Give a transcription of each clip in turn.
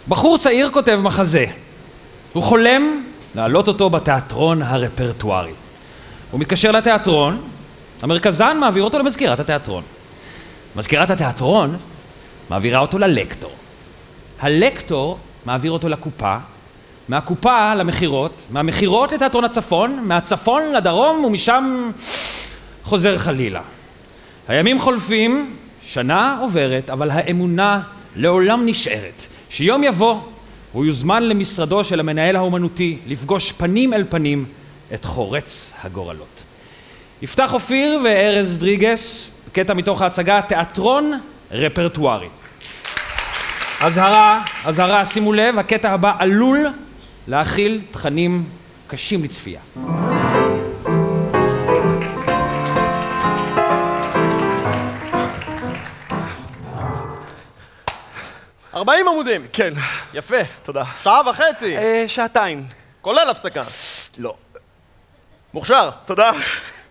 בחור צעיר כותב מחזה. הוא חולם להעלות אותו בתיאטרון הרפרטוארי. הוא מתקשר לתיאטרון, המרכזן מעביר אותו למזכירת התיאטרון. מזכירת התיאטרון מעבירה אותו ללקטור. הלקטור מעביר אותו לקופה, מהקופה למחירות, מהמחירות לתיאטרון הצפון, מהצפון לדרום ומשם חוזר חלילה. הימים חולפים, שנה עוברת, אבל האמונה לעולם נשארת. שיום יבוא, הוא יוזמן למשרדו של המנהל האומנותי לפגוש פנים אל פנים את חורץ הגורלות. יפתח אופיר וארז דריגס, קטע מתוך ההצגה תיאטרון רפרטוארי. הזהרה, שימו לב, הקטע הבא עלול להכיל תכנים קשים לצפייה. 40 עמודים. כן. יפה. תודה. שעה וחצי. שעתיים. כולל הפסקה. לא. מוכשר. תודה.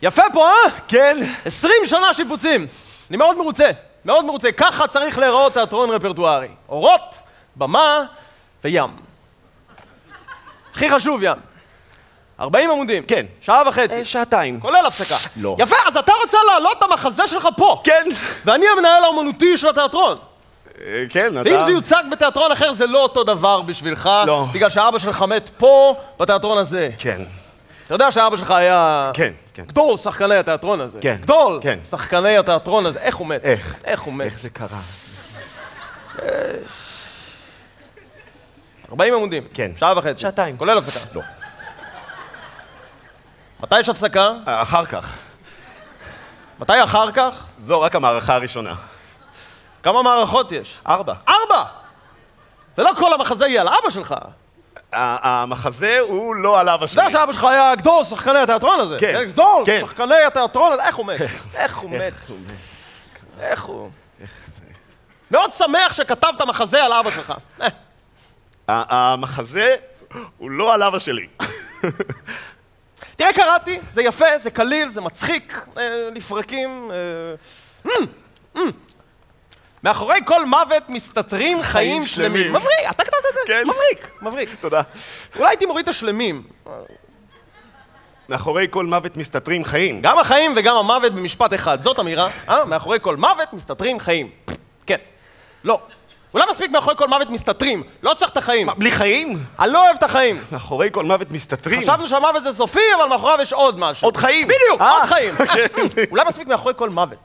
יפה פה, אה? כן. 20 שנה שיפוצים. אני מאוד מרוצה. מאוד מרוצה. ככה צריך להיראות תיאטרון רפרטוארי. אורות, במה וים. הכי חשוב ים. 40 עמודים. כן. שעה וחצי. שעתיים. כולל הפסקה. לא. יפה, אז אתה רוצה להעלות את המחזה שלך פה. כן. ואני המנהל האומנותי של התיאטרון. כן, אתה... ואם זה יוצג בתיאטרון אחר, זה לא אותו דבר בשבילך. לא. בגלל שאבא שלך מת פה, בתיאטרון הזה. כן. אתה יודע שאבא שלך היה... כן, כן. גדול שחקני התיאטרון הזה. כן. גדול כן. שחקני התיאטרון הזה. איך הוא מת? איך הוא מת? איך זה קרה? 40 עמודים. כן. שעה וחצי. שעתיים. כולל הפסקה. לא. מתי יש הפסקה? אחר כך. מתי אחר כך? זו רק המערכה הראשונה. כמה מערכות יש? 4. 4! ולא כל המחזה יהיה על אבא שלך. המחזה הוא לא על אבא אתה שלי. יודע שאבא שלך היה גדול שחקני התיאטרון הזה. כן. גדול כן. שחקני התיאטרון הזה. איך הוא מת? איך הוא מת? איך הוא... מאוד שמח שכתבת מחזה על אבא שלך. המחזה הוא לא על אבא שלי. תראה, קראתי, זה יפה, זה קליל, זה מצחיק, לפרקים. מאחורי כל מוות מסתתרים חיים שלמים. מבריק, אתה כתבת את זה? כן. מבריק. תודה. אולי הייתי מוריד את השלמים. מאחורי כל מוות מסתתרים חיים. גם החיים וגם המוות במשפט אחד. זאת אמירה, מאחורי כל מוות מסתתרים חיים. כן. לא. אולי מספיק מאחורי כל מוות מסתתרים. לא צריך את החיים. בלי חיים? אני לא אוהב את החיים. מאחורי כל מוות מסתתרים? חשבנו שהמוות זה סופי, אבל מאחוריו יש עוד משהו. עוד חיים. בדיוק, עוד חיים. אולי מספיק מאחורי כל מוות.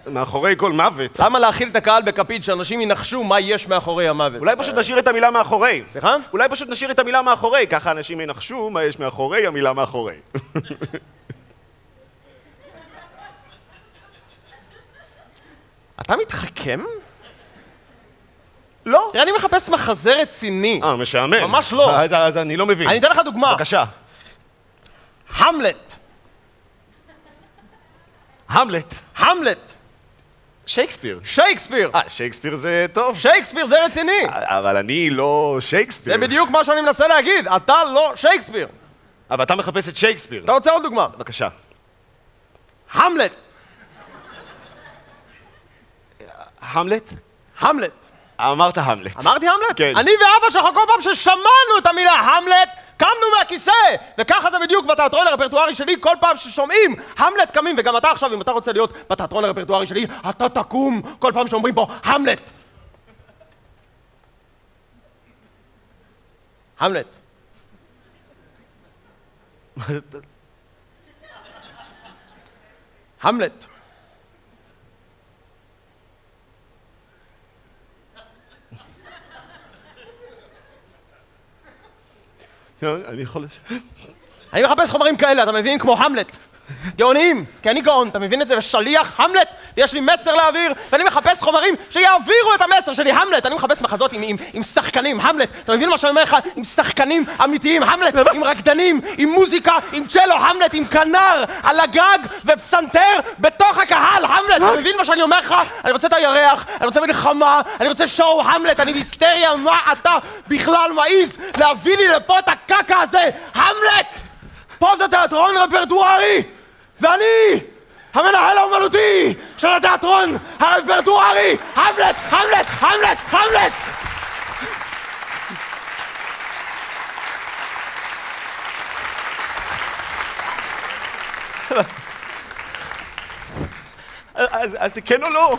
מאחורי כל מוות. למה להאכיל את הקהל בכפית שאנשים ינחשו מה יש מאחורי המוות? אולי פשוט נשאיר את המילה מאחורי. סליחה? אולי פשוט נשאיר את המילה מאחורי, ככה אנשים ינחשו מה יש מאחורי המילה מאחורי. אתה מתחכם? לא. תראה, אני מחפש מחזה רציני. משעמם. ממש לא. אז אני לא מבין. אני אתן לך דוגמה. בבקשה. המלט. המלט. שייקספיר. שייקספיר זה טוב. שייקספיר זה רציני. אבל אני לא שייקספיר. זה בדיוק מה שאני מנסה להגיד. אתה לא שייקספיר. אבל אתה מחפש את שייקספיר. אתה רוצה עוד דוגמה? בבקשה. המלט. אמרת המלט. אמרתי המלט? כן. אני ואבא שלך כל פעם ששמענו את המילה המלט, קמנו מהכיסא, וככה זה בדיוק בתיאטרון הרפרטוארי שלי, כל פעם ששומעים המלט קמים, וגם אתה עכשיו, אם אתה רוצה להיות בתיאטרון הרפרטוארי שלי, אתה תקום כל פעם שאומרים פה המלט. המלט. המלט. אני יכול... אני מחפש חומרים כאלה, אתה מבין? כמו המלט. גאוניים, כי אני גאון, אתה מבין את זה? ושליח המלט, ויש לי מסר להעביר, ואני מחפש חומרים שיעבירו את המסר שלי, המלט. אני מחפש מחזות עם שחקנים, המלט. אתה מבין מה שאני אומר לך? עם שחקנים אמיתיים, המלט, עם רקדנים, עם מוזיקה, עם צ'לו, המלט, עם כנר, על הגג ופסנתר בתוך הקהל, המלט. אתה מבין מה שאני אומר לך? אני רוצה את הירח, אני רוצה מלחמה, אני רוצה שואו, המלט, אני בהיסטריה, מה אתה בכלל מעיז להביא לי לפה את הקקה הזה? המלט! פה זה תיאטרון רפרטוארי, ואני, המנהל האומנותי, של התיאטרון הרפרטוארי! המלט! המלט! המלט! המלט! אז זה כן או לא?